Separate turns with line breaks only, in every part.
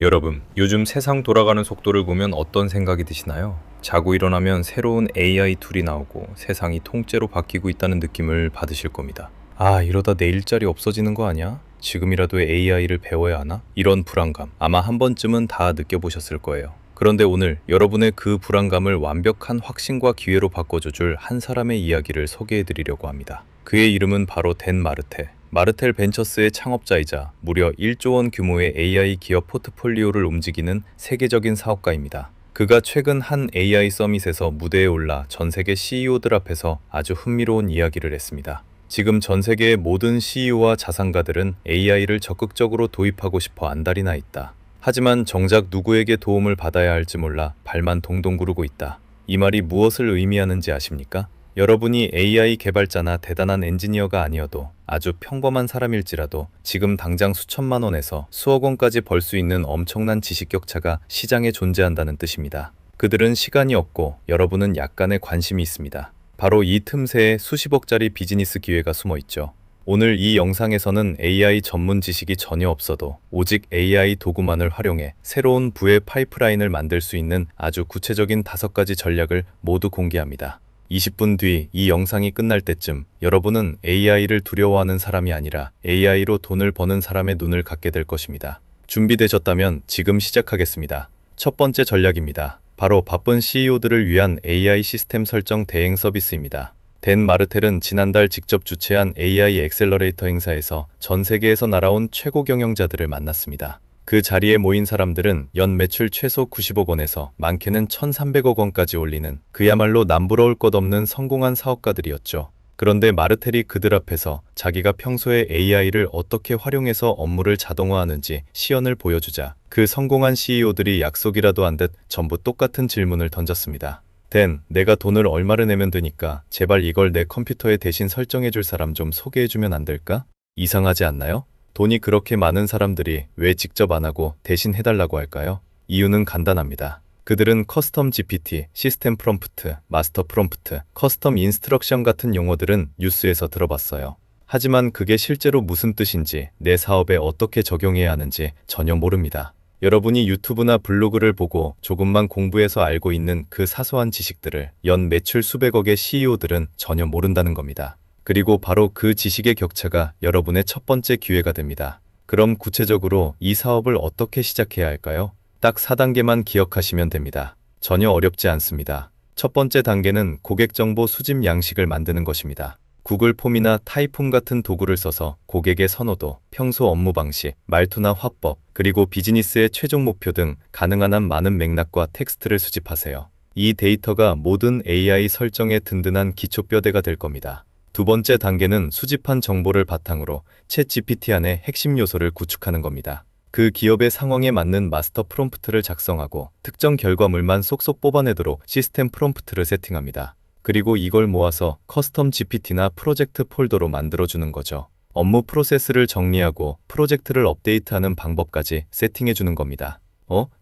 여러분, 요즘 세상 돌아가는 속도를 보면 어떤 생각이 드시나요? 자고 일어나면 새로운 AI 툴이 나오고 세상이 통째로 바뀌고 있다는 느낌을 받으실 겁니다. 아, 이러다 내 일자리 없어지는 거 아니야? 지금이라도 AI를 배워야 하나? 이런 불안감 아마 한 번쯤은 다 느껴보셨을 거예요. 그런데 오늘 여러분의 그 불안감을 완벽한 확신과 기회로 바꿔줄 한 사람의 이야기를 소개해드리려고 합니다. 그의 이름은 바로 댄 마르테. 마르텔 벤처스의 창업자이자 무려 1조 원 규모의 AI 기업 포트폴리오를 움직이는 세계적인 사업가입니다. 그가 최근 한 AI 서밋에서 무대에 올라 전 세계 CEO들 앞에서 아주 흥미로운 이야기를 했습니다. 지금 전 세계의 모든 CEO와 자산가들은 AI를 적극적으로 도입하고 싶어 안달이 나 있다. 하지만 정작 누구에게 도움을 받아야 할지 몰라 발만 동동 구르고 있다. 이 말이 무엇을 의미하는지 아십니까? 여러분이 AI 개발자나 대단한 엔지니어가 아니어도 아주 평범한 사람일지라도 지금 당장 수천만 원에서 수억 원까지 벌 수 있는 엄청난 지식 격차가 시장에 존재한다는 뜻입니다. 그들은 시간이 없고 여러분은 약간의 관심이 있습니다. 바로 이 틈새에 수십억짜리 비즈니스 기회가 숨어 있죠. 오늘 이 영상에서는 AI 전문 지식이 전혀 없어도 오직 AI 도구만을 활용해 새로운 부의 파이프라인을 만들 수 있는 아주 구체적인 5가지 전략을 모두 공개합니다. 20분 뒤 이 영상이 끝날 때쯤 여러분은 AI를 두려워하는 사람이 아니라 AI로 돈을 버는 사람의 눈을 갖게 될 것입니다. 준비되셨다면 지금 시작하겠습니다. 첫 번째 전략입니다. 바로 바쁜 CEO들을 위한 AI 시스템 설정 대행 서비스입니다. 댄 마르텔은 지난달 직접 주최한 AI 엑셀러레이터 행사에서 전 세계에서 날아온 최고 경영자들을 만났습니다. 그 자리에 모인 사람들은 연 매출 최소 90억 원에서 많게는 1,300억 원까지 올리는 그야말로 남부러울 것 없는 성공한 사업가들이었죠. 그런데 마르텔이 그들 앞에서 자기가 평소에 AI를 어떻게 활용해서 업무를 자동화하는지 시연을 보여주자 그 성공한 CEO들이 약속이라도 한 듯 전부 똑같은 질문을 던졌습니다. 댄, 내가 돈을 얼마를 내면 되니까 제발 이걸 내 컴퓨터에 대신 설정해줄 사람 좀 소개해주면 안 될까? 이상하지 않나요? 돈이 그렇게 많은 사람들이 왜 직접 안 하고 대신 해달라고 할까요? 이유는 간단합니다. 그들은 커스텀 GPT, 시스템 프롬프트, 마스터 프롬프트, 커스텀 인스트럭션 같은 용어들은 뉴스에서 들어봤어요. 하지만 그게 실제로 무슨 뜻인지, 내 사업에 어떻게 적용해야 하는지 전혀 모릅니다. 여러분이 유튜브나 블로그를 보고 조금만 공부해서 알고 있는 그 사소한 지식들을 연 매출 수백억의 CEO들은 전혀 모른다는 겁니다. 그리고 바로 그 지식의 격차가 여러분의 첫 번째 기회가 됩니다. 그럼 구체적으로 이 사업을 어떻게 시작해야 할까요? 딱 4단계만 기억하시면 됩니다. 전혀 어렵지 않습니다. 첫 번째 단계는 고객 정보 수집 양식을 만드는 것입니다. 구글 폼이나 타이폼 같은 도구를 써서 고객의 선호도, 평소 업무 방식, 말투나 화법, 그리고 비즈니스의 최종 목표 등 가능한 한 많은 맥락과 텍스트를 수집하세요. 이 데이터가 모든 AI 설정의 든든한 기초뼈대가 될 겁니다. 두 번째 단계는 수집한 정보를 바탕으로 챗 GPT 안에 핵심 요소를 구축하는 겁니다. 그 기업의 상황에 맞는 마스터 프롬프트를 작성하고 특정 결과물만 쏙쏙 뽑아내도록 시스템 프롬프트를 세팅합니다. 그리고 이걸 모아서 커스텀 GPT나 프로젝트 폴더로 만들어주는 거죠. 업무 프로세스를 정리하고 프로젝트를 업데이트하는 방법까지 세팅해주는 겁니다.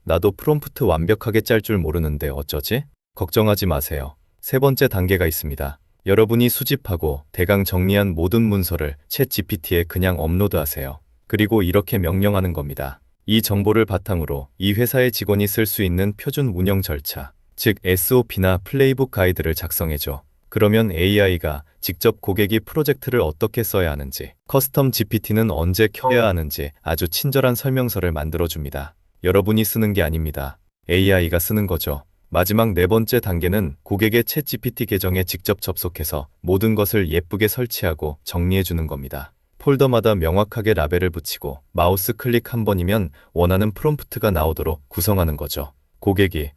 나도 프롬프트 완벽하게 짤 줄 모르는데 어쩌지? 걱정하지 마세요. 세 번째 단계가 있습니다. 여러분이 수집하고 대강 정리한 모든 문서를 챗 GPT에 그냥 업로드하세요. 그리고 이렇게 명령하는 겁니다. 이 정보를 바탕으로 이 회사의 직원이 쓸 수 있는 표준 운영 절차, 즉 SOP나 플레이북 가이드를 작성해줘. 그러면 AI가 직접 고객이 프로젝트를 어떻게 써야 하는지, 커스텀 GPT는 언제 켜야 하는지 아주 친절한 설명서를 만들어줍니다. 여러분이 쓰는 게 아닙니다. AI가 쓰는 거죠. 마지막 네 번째 단계는 고객의 챗 GPT 계정에 직접 접속해서 모든 것을 예쁘게 설치하고 정리해주는 겁니다. 폴더마다 명확하게 라벨을 붙이고 마우스 클릭 한 번이면 원하는 프롬프트가 나오도록 구성하는 거죠. 고객이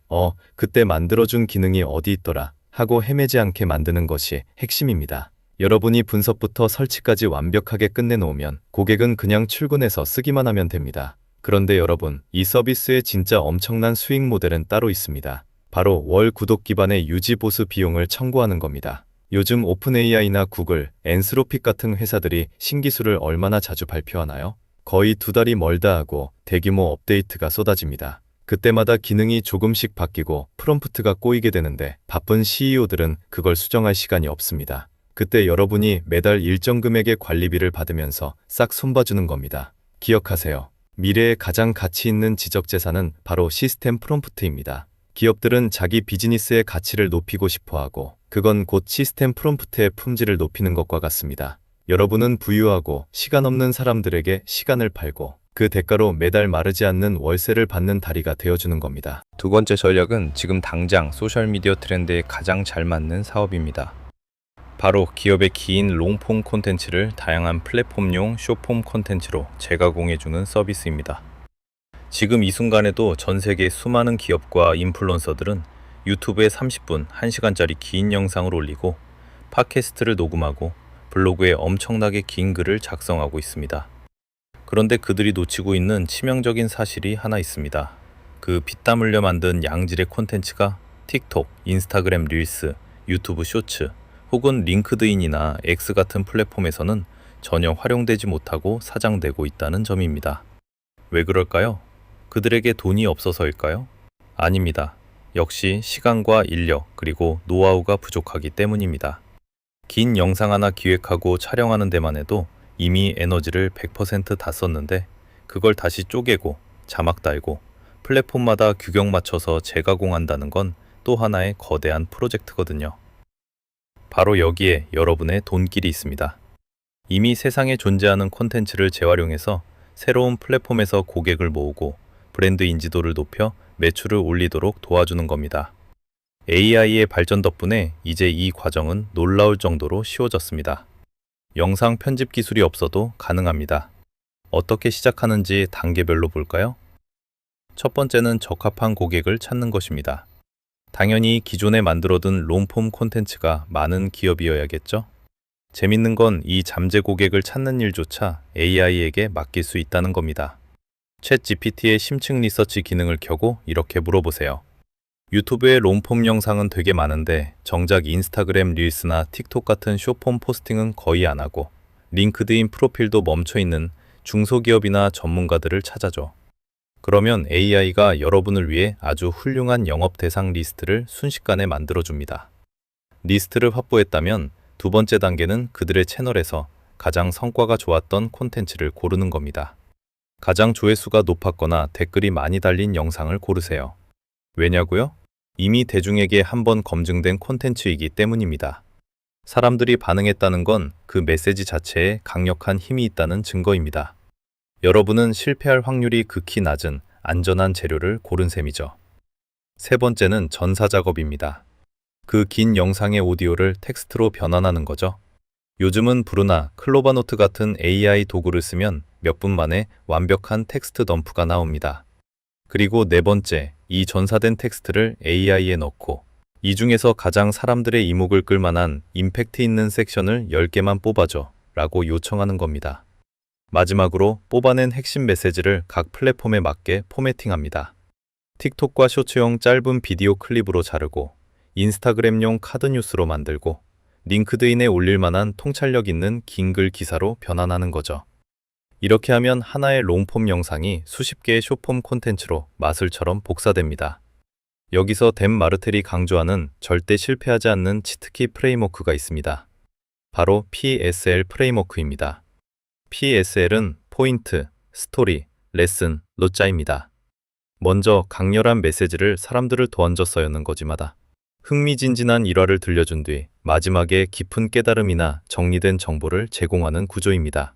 그때 만들어준 기능이 어디 있더라 하고 헤매지 않게 만드는 것이 핵심입니다. 여러분이 분석부터 설치까지 완벽하게 끝내놓으면 고객은 그냥 출근해서 쓰기만 하면 됩니다. 그런데 여러분, 이 서비스의 진짜 엄청난 수익 모델은 따로 있습니다. 바로 월 구독 기반의 유지 보수 비용을 청구하는 겁니다. 요즘 오픈AI나 구글, 엔스로픽 같은 회사들이 신기술을 얼마나 자주 발표하나요? 거의 2달이 멀다 하고 대규모 업데이트가 쏟아집니다. 그때마다 기능이 조금씩 바뀌고 프롬프트가 꼬이게 되는데 바쁜 CEO들은 그걸 수정할 시간이 없습니다. 그때 여러분이 매달 일정 금액의 관리비를 받으면서 싹 손봐주는 겁니다. 기억하세요.
미래의 가장 가치 있는 지적 재산은 바로 시스템 프롬프트입니다. 기업들은 자기 비즈니스의 가치를 높이고 싶어 하고, 그건 곧 시스템 프롬프트의 품질을 높이는 것과 같습니다. 여러분은 부유하고 시간 없는 사람들에게 시간을 팔고, 그 대가로 매달 마르지 않는 월세를 받는 다리가 되어주는 겁니다.
두 번째 전략은 지금 당장 소셜미디어 트렌드에 가장 잘 맞는 사업입니다. 바로 기업의 긴 롱폼 콘텐츠를 다양한 플랫폼용 숏폼 콘텐츠로 재가공해주는 서비스입니다. 지금 이 순간에도 전 세계 수많은 기업과 인플루언서들은 유튜브에 30분, 1시간짜리 긴 영상을 올리고 팟캐스트를 녹음하고 블로그에 엄청나게 긴 글을 작성하고 있습니다. 그런데 그들이 놓치고 있는 치명적인 사실이 하나 있습니다. 그 피땀 흘려 만든 양질의 콘텐츠가 틱톡, 인스타그램 릴스, 유튜브 쇼츠, 혹은 링크드인이나 X 같은 플랫폼에서는 전혀 활용되지 못하고 사장되고 있다는 점입니다. 왜 그럴까요? 그들에게 돈이 없어서일까요? 아닙니다. 역시 시간과 인력 그리고 노하우가 부족하기 때문입니다. 긴 영상 하나 기획하고 촬영하는 데만 해도 이미 에너지를 100%다 썼는데 그걸 다시 쪼개고 자막 달고 플랫폼마다 규격 맞춰서 재가공한다는 건 또 하나의 거대한 프로젝트거든요. 바로 여기에 여러분의 돈길이 있습니다. 이미 세상에 존재하는 콘텐츠를 재활용해서 새로운 플랫폼에서 고객을 모으고 브랜드 인지도를 높여 매출을 올리도록 도와주는 겁니다. AI의 발전 덕분에 이제 이 과정은 놀라울 정도로 쉬워졌습니다. 영상 편집 기술이 없어도 가능합니다. 어떻게 시작하는지 단계별로 볼까요? 첫 번째는 적합한 고객을 찾는 것입니다. 당연히 기존에 만들어둔 롱폼 콘텐츠가 많은 기업이어야겠죠? 재밌는 건 이 잠재 고객을 찾는 일조차 AI에게 맡길 수 있다는 겁니다. 챗 GPT의 심층 리서치 기능을 켜고 이렇게 물어보세요. 유튜브의 롱폼 영상은 되게 많은데 정작 인스타그램 릴스나 틱톡 같은 숏폼 포스팅은 거의 안 하고 링크드인 프로필도 멈춰 있는 중소기업이나 전문가들을 찾아줘. 그러면 AI가 여러분을 위해 아주 훌륭한 영업 대상 리스트를 순식간에 만들어줍니다. 리스트를 확보했다면 두 번째 단계는 그들의 채널에서 가장 성과가 좋았던 콘텐츠를 고르는 겁니다. 가장 조회수가 높았거나 댓글이 많이 달린 영상을 고르세요. 왜냐고요? 이미 대중에게 한번 검증된 콘텐츠이기 때문입니다. 사람들이 반응했다는 건 그 메시지 자체에 강력한 힘이 있다는 증거입니다. 여러분은 실패할 확률이 극히 낮은 안전한 재료를 고른 셈이죠. 세 번째는 전사 작업입니다. 그 긴 영상의 오디오를 텍스트로 변환하는 거죠. 요즘은 브루나, 클로바노트 같은 AI 도구를 쓰면 몇 분 만에 완벽한 텍스트 덤프가 나옵니다. 그리고 네 번째, 이 전사된 텍스트를 AI에 넣고 이 중에서 가장 사람들의 이목을 끌만한 임팩트 있는 섹션을 10개만 뽑아줘 라고 요청하는 겁니다. 마지막으로 뽑아낸 핵심 메시지를 각 플랫폼에 맞게 포매팅합니다. 틱톡과 쇼츠용 짧은 비디오 클립으로 자르고 인스타그램용 카드 뉴스로 만들고 링크드인에 올릴 만한 통찰력 있는 긴 글 기사로 변환하는 거죠. 이렇게 하면 하나의 롱폼 영상이 수십 개의 숏폼 콘텐츠로 마술처럼 복사됩니다. 여기서 댄 마르텔이 강조하는 절대 실패하지 않는 치트키 프레임워크가 있습니다. 바로 PSL 프레임워크입니다. PSL은 포인트, 스토리, 레슨, 로짜입니다. 먼저 강렬한 메시지를 사람들을 던져서 여는 거지마다 흥미진진한 일화를 들려준 뒤 마지막에 깊은 깨달음이나 정리된 정보를 제공하는 구조입니다.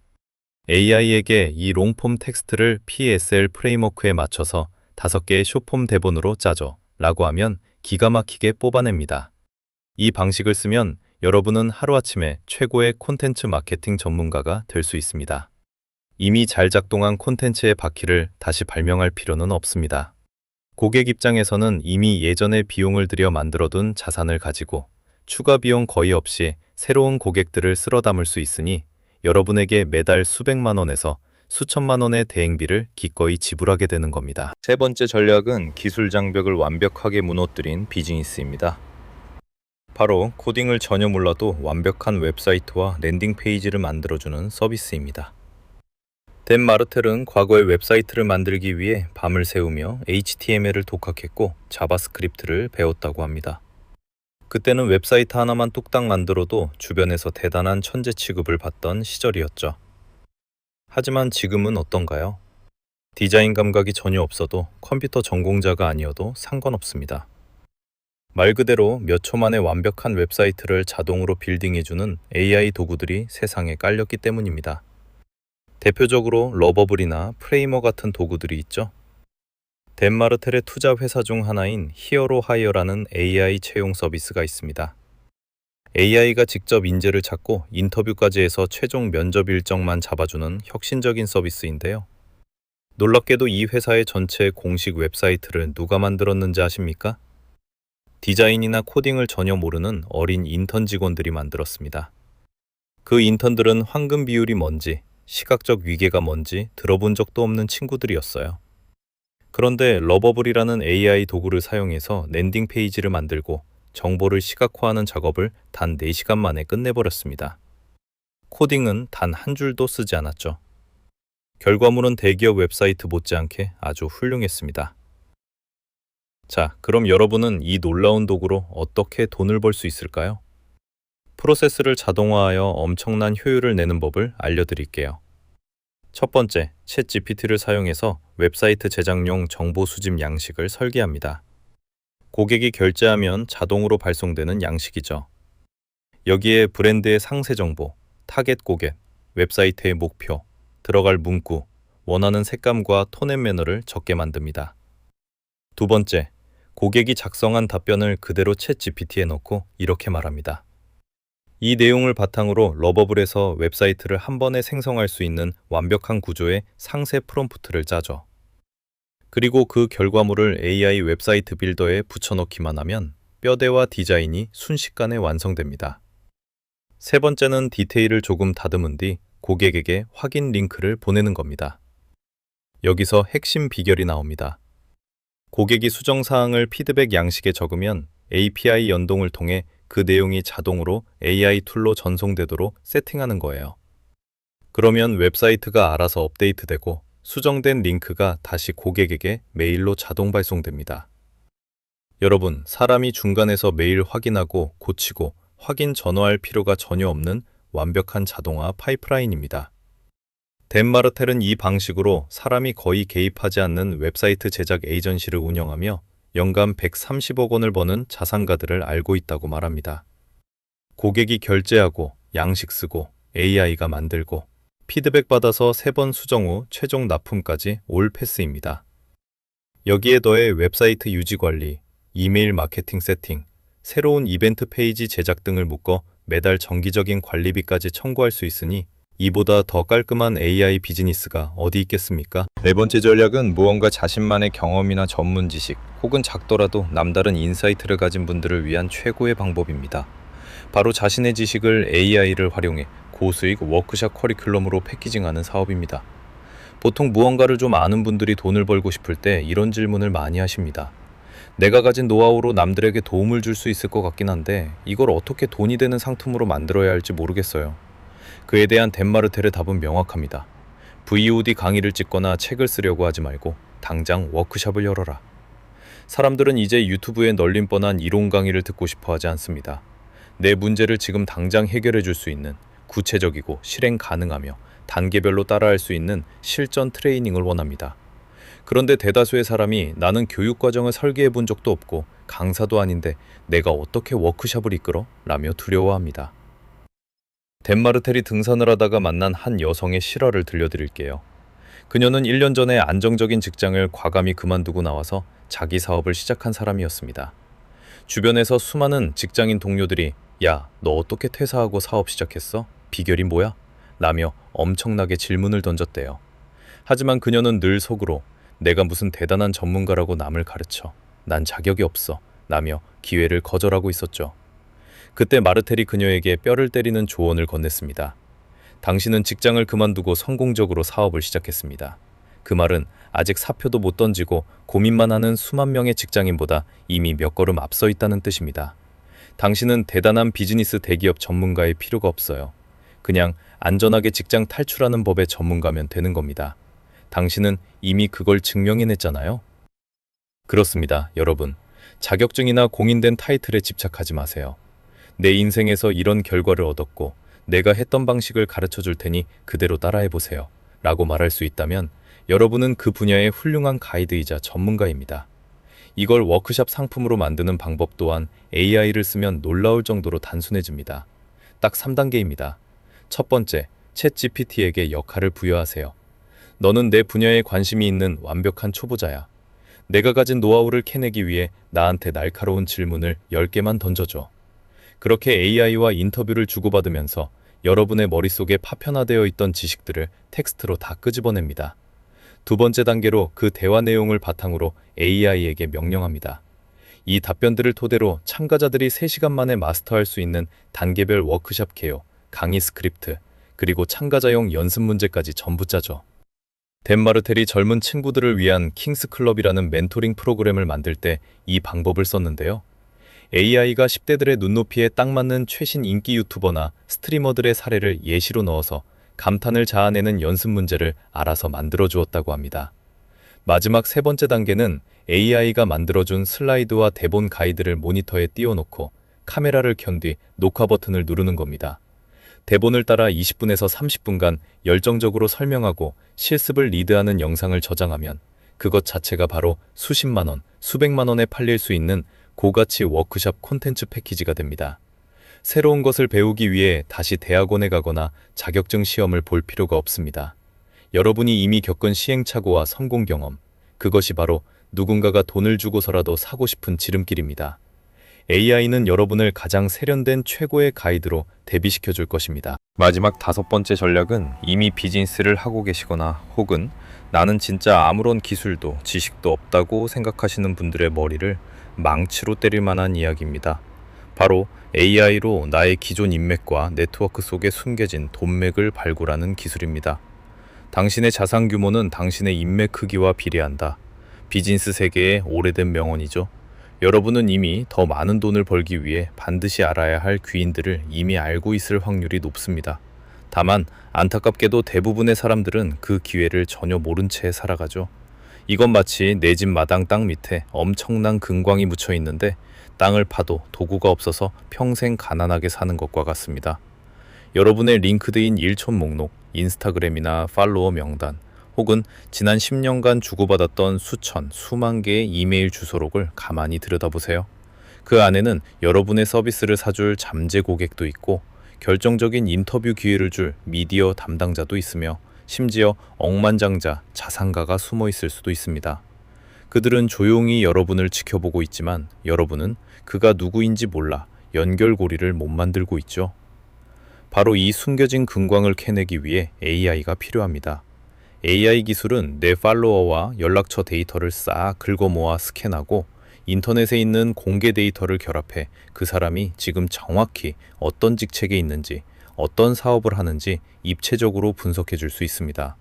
AI에게 이 롱폼 텍스트를 PSL 프레임워크에 맞춰서 5개의 숏폼 대본으로 짜줘 라고 하면 기가 막히게 뽑아냅니다. 이 방식을 쓰면 여러분은 하루아침에 최고의 콘텐츠 마케팅 전문가가 될 수 있습니다. 이미 잘 작동한 콘텐츠의 바퀴를 다시 발명할 필요는 없습니다. 고객 입장에서는 이미 예전에 비용을 들여 만들어둔 자산을 가지고 추가 비용 거의 없이 새로운 고객들을 쓸어 담을 수 있으니 여러분에게 매달 수백만 원에서 수천만 원의 대행비를 기꺼이 지불하게 되는 겁니다. 세 번째 전략은 기술 장벽을 완벽하게 무너뜨린 비즈니스입니다. 바로 코딩을 전혀 몰라도 완벽한 웹사이트와 랜딩 페이지를 만들어주는 서비스입니다. 댄 마르텔은 과거에 웹사이트를 만들기 위해 밤을 새우며 HTML을 독학했고 자바스크립트를 배웠다고 합니다. 그때는 웹사이트 하나만 뚝딱 만들어도 주변에서 대단한 천재 취급을 받던 시절이었죠. 하지만 지금은 어떤가요? 디자인 감각이 전혀 없어도 컴퓨터 전공자가 아니어도 상관없습니다. 말 그대로 몇 초 만에 완벽한 웹사이트를 자동으로 빌딩해주는 AI 도구들이 세상에 깔렸기 때문입니다. 대표적으로 러버블이나 프레이머 같은 도구들이 있죠. 덴마르텔의 투자 회사 중 하나인 히어로 하이어라는 AI 채용 서비스가 있습니다. AI가 직접 인재를 찾고 인터뷰까지 해서 최종 면접 일정만 잡아주는 혁신적인 서비스인데요. 놀랍게도 이 회사의 전체 공식 웹사이트를 누가 만들었는지 아십니까? 디자인이나 코딩을 전혀 모르는 어린 인턴 직원들이 만들었습니다. 그 인턴들은 황금 비율이 뭔지, 시각적 위계가 뭔지 들어본 적도 없는 친구들이었어요. 그런데 러버블이라는 AI 도구를 사용해서 랜딩 페이지를 만들고 정보를 시각화하는 작업을 단 4시간 만에 끝내버렸습니다. 코딩은 단 한 줄도 쓰지 않았죠. 결과물은 대기업 웹사이트 못지않게 아주 훌륭했습니다. 자, 그럼 여러분은 이 놀라운 도구로 어떻게 돈을 벌 수 있을까요? 프로세스를 자동화하여 엄청난 효율을 내는 법을 알려드릴게요. 첫 번째, 챗 GPT를 사용해서 웹사이트 제작용 정보 수집 양식을 설계합니다. 고객이 결제하면 자동으로 발송되는 양식이죠. 여기에 브랜드의 상세 정보, 타겟 고객, 웹사이트의 목표, 들어갈 문구, 원하는 색감과 톤 앤 매너를 적게 만듭니다. 두 번째, 고객이 작성한 답변을 그대로 챗 GPT에 넣고 이렇게 말합니다. 이 내용을 바탕으로 러버블에서 웹사이트를 한 번에 생성할 수 있는 완벽한 구조의 상세 프롬프트를 짜죠. 그리고 그 결과물을 AI 웹사이트 빌더에 붙여넣기만 하면 뼈대와 디자인이 순식간에 완성됩니다. 세 번째는 디테일을 조금 다듬은 뒤 고객에게 확인 링크를 보내는 겁니다. 여기서 핵심 비결이 나옵니다. 고객이 수정사항을 피드백 양식에 적으면 API 연동을 통해 그 내용이 자동으로 AI 툴로 전송되도록 세팅하는 거예요. 그러면 웹사이트가 알아서 업데이트되고 수정된 링크가 다시 고객에게 메일로 자동 발송됩니다. 여러분, 사람이 중간에서 메일 확인하고 고치고 확인 전화할 필요가 전혀 없는 완벽한 자동화 파이프라인입니다. 덴마르텔은 이 방식으로 사람이 거의 개입하지 않는 웹사이트 제작 에이전시를 운영하며 연간 130억 원을 버는 자산가들을 알고 있다고 말합니다. 고객이 결제하고 양식 쓰고 AI가 만들고 피드백 받아서 3번 수정 후 최종 납품까지 올 패스입니다. 여기에 더해 웹사이트 유지 관리, 이메일 마케팅 세팅, 새로운 이벤트 페이지 제작 등을 묶어 매달 정기적인 관리비까지 청구할 수 있으니 이보다 더 깔끔한 AI 비즈니스가 어디 있겠습니까? 네 번째 전략은 무언가 자신만의 경험이나 전문 지식 혹은 작더라도 남다른 인사이트를 가진 분들을 위한 최고의 방법입니다. 바로 자신의 지식을 AI를 활용해 고수익 워크샵 커리큘럼으로 패키징하는 사업입니다. 보통 무언가를 좀 아는 분들이 돈을 벌고 싶을 때 이런 질문을 많이 하십니다. 내가 가진 노하우로 남들에게 도움을 줄 수 있을 것 같긴 한데 이걸 어떻게 돈이 되는 상품으로 만들어야 할지 모르겠어요. 그에 대한 덴마르텔의 답은 명확합니다. VOD 강의를 찍거나 책을 쓰려고 하지 말고 당장 워크숍을 열어라. 사람들은 이제 유튜브에 널린 뻔한 이론 강의를 듣고 싶어 하지 않습니다. 내 문제를 지금 당장 해결해 줄 수 있는 구체적이고 실행 가능하며 단계별로 따라할 수 있는 실전 트레이닝을 원합니다. 그런데 대다수의 사람이 나는 교육과정을 설계해 본 적도 없고 강사도 아닌데 내가 어떻게 워크숍을 이끌어? 라며 두려워합니다. 덴마르텔이 등산을 하다가 만난 한 여성의 실화를 들려드릴게요. 그녀는 1년 전에 안정적인 직장을 과감히 그만두고 나와서 자기 사업을 시작한 사람이었습니다. 주변에서 수많은 직장인 동료들이 야, 너 어떻게 퇴사하고 사업 시작했어? 비결이 뭐야? 라며 엄청나게 질문을 던졌대요. 하지만 그녀는 늘 속으로 내가 무슨 대단한 전문가라고 남을 가르쳐. 난 자격이 없어. 라며 기회를 거절하고 있었죠. 그때 마르텔이 그녀에게 뼈를 때리는 조언을 건넸습니다. 당신은 직장을 그만두고 성공적으로 사업을 시작했습니다. 그 말은 아직 사표도 못 던지고 고민만 하는 수만 명의 직장인보다 이미 몇 걸음 앞서 있다는 뜻입니다. 당신은 대단한 비즈니스 대기업 전문가의 필요가 없어요. 그냥 안전하게 직장 탈출하는 법의 전문가면 되는 겁니다. 당신은 이미 그걸 증명해냈잖아요. 그렇습니다, 여러분. 자격증이나 공인된 타이틀에 집착하지 마세요. 내 인생에서 이런 결과를 얻었고 내가 했던 방식을 가르쳐 줄 테니 그대로 따라해 보세요. 라고 말할 수 있다면 여러분은 그 분야의 훌륭한 가이드이자 전문가입니다. 이걸 워크샵 상품으로 만드는 방법 또한 AI를 쓰면 놀라울 정도로 단순해집니다. 딱 3단계입니다. 첫 번째, 챗 GPT에게 역할을 부여하세요. 너는 내 분야에 관심이 있는 완벽한 초보자야. 내가 가진 노하우를 캐내기 위해 나한테 날카로운 질문을 10개만 던져줘. 그렇게 AI와 인터뷰를 주고받으면서 여러분의 머릿속에 파편화되어 있던 지식들을 텍스트로 다 끄집어냅니다. 두 번째 단계로 그 대화 내용을 바탕으로 AI에게 명령합니다. 이 답변들을 토대로 참가자들이 3시간 만에 마스터할 수 있는 단계별 워크샵 개요, 강의 스크립트, 그리고 참가자용 연습 문제까지 전부 짜죠. 댄 마르텔이 젊은 친구들을 위한 킹스클럽이라는 멘토링 프로그램을 만들 때 이 방법을 썼는데요. AI가 10대들의 눈높이에 딱 맞는 최신 인기 유튜버나 스트리머들의 사례를 예시로 넣어서 감탄을 자아내는 연습 문제를 알아서 만들어 주었다고 합니다. 마지막 세 번째 단계는 AI가 만들어준 슬라이드와 대본 가이드를 모니터에 띄워놓고 카메라를 켠 뒤 녹화 버튼을 누르는 겁니다. 대본을 따라 20분에서 30분간 열정적으로 설명하고 실습을 리드하는 영상을 저장하면 그것 자체가 바로 수십만 원, 수백만 원에 팔릴 수 있는 고가치 워크샵 콘텐츠 패키지가 됩니다. 새로운 것을 배우기 위해 다시 대학원에 가거나 자격증 시험을 볼 필요가 없습니다. 여러분이 이미 겪은 시행착오와 성공 경험, 그것이 바로 누군가가 돈을 주고서라도 사고 싶은 지름길입니다. AI는 여러분을 가장 세련된 최고의 가이드로 대비시켜 줄 것입니다. 마지막 5번째 전략은 이미 비즈니스를 하고 계시거나 혹은 나는 진짜 아무런 기술도 지식도 없다고 생각하시는 분들의 머리를 망치로 때릴 만한 이야기입니다. 바로 AI로 나의 기존 인맥과 네트워크 속에 숨겨진 돈맥을 발굴하는 기술입니다. 당신의 자산 규모는 당신의 인맥 크기와 비례한다. 비즈니스 세계의 오래된 명언이죠. 여러분은 이미 더 많은 돈을 벌기 위해 반드시 알아야 할 귀인들을 이미 알고 있을 확률이 높습니다. 다만 안타깝게도 대부분의 사람들은 그 기회를 전혀 모른 채 살아가죠. 이건 마치 내 집 마당 땅 밑에 엄청난 금광이 묻혀 있는데 땅을 파도 도구가 없어서 평생 가난하게 사는 것과 같습니다. 여러분의 링크드인 일촌 목록, 인스타그램이나 팔로워 명단, 혹은 지난 10년간 주고받았던 수천, 수만 개의 이메일 주소록을 가만히 들여다보세요. 그 안에는 여러분의 서비스를 사줄 잠재 고객도 있고 결정적인 인터뷰 기회를 줄 미디어 담당자도 있으며 심지어 억만장자, 자산가가 숨어 있을 수도 있습니다. 그들은 조용히 여러분을 지켜보고 있지만 여러분은 그가 누구인지 몰라 연결고리를 못 만들고 있죠. 바로 이 숨겨진 금광을 캐내기 위해 AI가 필요합니다. AI 기술은 내 팔로워와 연락처 데이터를 싹 긁어모아 스캔하고 인터넷에 있는 공개 데이터를 결합해 그 사람이 지금 정확히 어떤 직책에 있는지, 어떤 사업을 하는지 입체적으로 분석해 줄 수 있습니다.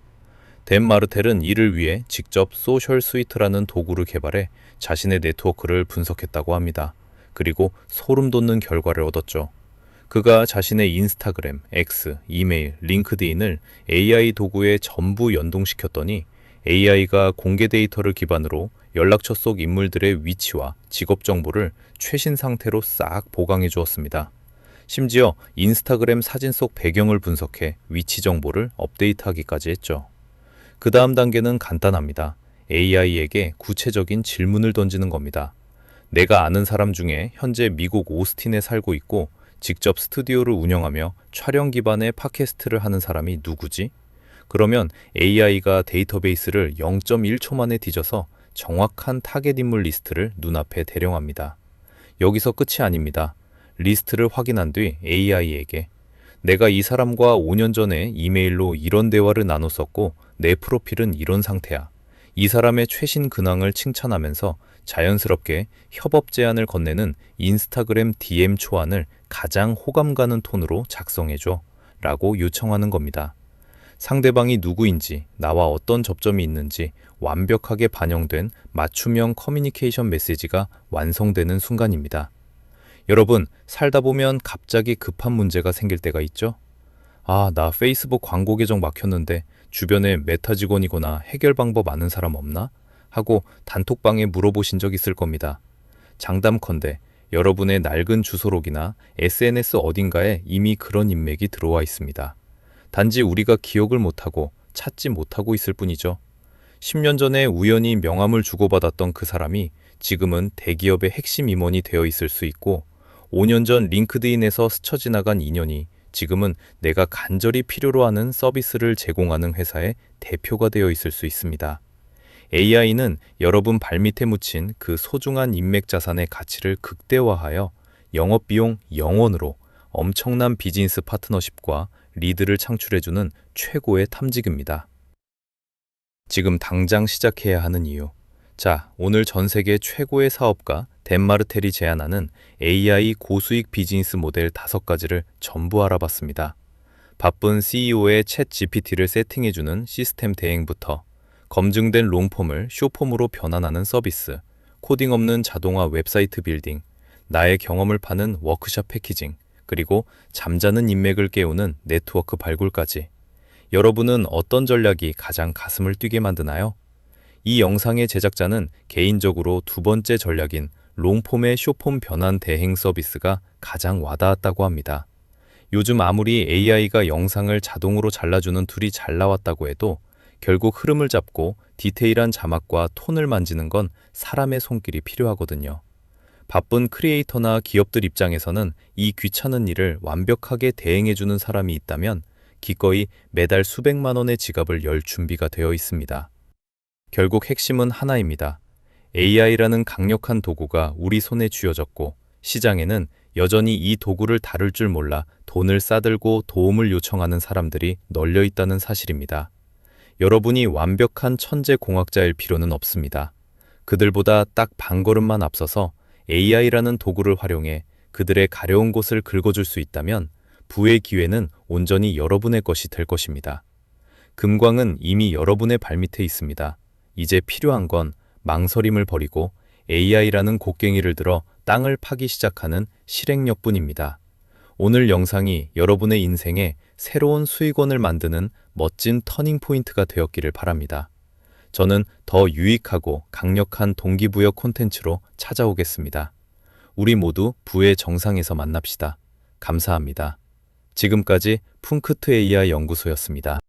댄 마르텔은 이를 위해 직접 소셜 스위트라는 도구를 개발해 자신의 네트워크를 분석했다고 합니다. 그리고 소름 돋는 결과를 얻었죠. 그가 자신의 인스타그램, X, 이메일, 링크드인을 AI 도구에 전부 연동시켰더니 AI가 공개 데이터를 기반으로 연락처 속 인물들의 위치와 직업 정보를 최신 상태로 싹 보강해 주었습니다. 심지어 인스타그램 사진 속 배경을 분석해 위치 정보를 업데이트하기까지 했죠. 그 다음 단계는 간단합니다. AI에게 구체적인 질문을 던지는 겁니다. 내가 아는 사람 중에 현재 미국 오스틴에 살고 있고 직접 스튜디오를 운영하며 촬영 기반의 팟캐스트를 하는 사람이 누구지? 그러면 AI가 데이터베이스를 0.1초 만에 뒤져서 정확한 타겟 인물 리스트를 눈앞에 대령합니다. 여기서 끝이 아닙니다. 리스트를 확인한 뒤 AI에게 내가 이 사람과 5년 전에 이메일로 이런 대화를 나눴었고 내 프로필은 이런 상태야. 이 사람의 최신 근황을 칭찬하면서 자연스럽게 협업 제안을 건네는 인스타그램 DM 초안을 가장 호감 가는 톤으로 작성해줘 라고 요청하는 겁니다. 상대방이 누구인지, 나와 어떤 접점이 있는지 완벽하게 반영된 맞춤형 커뮤니케이션 메시지가 완성되는 순간입니다. 여러분, 살다 보면 갑자기 급한 문제가 생길 때가 있죠? 아, 나 페이스북 광고 계정 막혔는데 주변에 메타 직원이거나 해결 방법 아는 사람 없나? 하고 단톡방에 물어보신 적 있을 겁니다. 장담컨대 여러분의 낡은 주소록이나 SNS 어딘가에 이미 그런 인맥이 들어와 있습니다. 단지 우리가 기억을 못하고 찾지 못하고 있을 뿐이죠. 10년 전에 우연히 명함을 주고받았던 그 사람이 지금은 대기업의 핵심 임원이 되어 있을 수 있고, 5년 전 링크드인에서 스쳐 지나간 인연이 지금은 내가 간절히 필요로 하는 서비스를 제공하는 회사의 대표가 되어 있을 수 있습니다. AI는 여러분 발밑에 묻힌 그 소중한 인맥 자산의 가치를 극대화하여 영업비용 0원으로 엄청난 비즈니스 파트너십과 리드를 창출해주는 최고의 탐지기입니다. 지금 당장 시작해야 하는 이유. 자, 오늘 전 세계 최고의 사업가 덴마르텔이 제안하는 AI 고수익 비즈니스 모델 5가지를 전부 알아봤습니다. 바쁜 CEO의 챗 GPT를 세팅해주는 시스템 대행부터 검증된 롱폼을 숏폼으로 변환하는 서비스, 코딩 없는 자동화 웹사이트 빌딩, 나의 경험을 파는 워크숍 패키징, 그리고 잠자는 인맥을 깨우는 네트워크 발굴까지. 여러분은 어떤 전략이 가장 가슴을 뛰게 만드나요? 이 영상의 제작자는 개인적으로 두 번째 전략인 롱폼의 숏폼 변환 대행 서비스가 가장 와닿았다고 합니다. 요즘 아무리 AI가 영상을 자동으로 잘라주는 툴이 잘 나왔다고 해도 결국 흐름을 잡고 디테일한 자막과 톤을 만지는 건 사람의 손길이 필요하거든요. 바쁜 크리에이터나 기업들 입장에서는 이 귀찮은 일을 완벽하게 대행해주는 사람이 있다면 기꺼이 매달 수백만 원의 지갑을 열 준비가 되어 있습니다. 결국 핵심은 하나입니다. AI라는 강력한 도구가 우리 손에 쥐어졌고, 시장에는 여전히 이 도구를 다룰 줄 몰라 돈을 싸들고 도움을 요청하는 사람들이 널려 있다는 사실입니다. 여러분이 완벽한 천재 공학자일 필요는 없습니다. 그들보다 딱 반걸음만 앞서서 AI라는 도구를 활용해 그들의 가려운 곳을 긁어줄 수 있다면 부의 기회는 온전히 여러분의 것이 될 것입니다. 금광은 이미 여러분의 발밑에 있습니다. 이제 필요한 건 망설임을 버리고 AI라는 곡괭이를 들어 땅을 파기 시작하는 실행력뿐입니다. 오늘 영상이 여러분의 인생에 새로운 수익원을 만드는 멋진 터닝포인트가 되었기를 바랍니다. 저는 더 유익하고 강력한 동기부여 콘텐츠로 찾아오겠습니다. 우리 모두 부의 정상에서 만납시다. 감사합니다. 지금까지 푼크트 AI 연구소였습니다.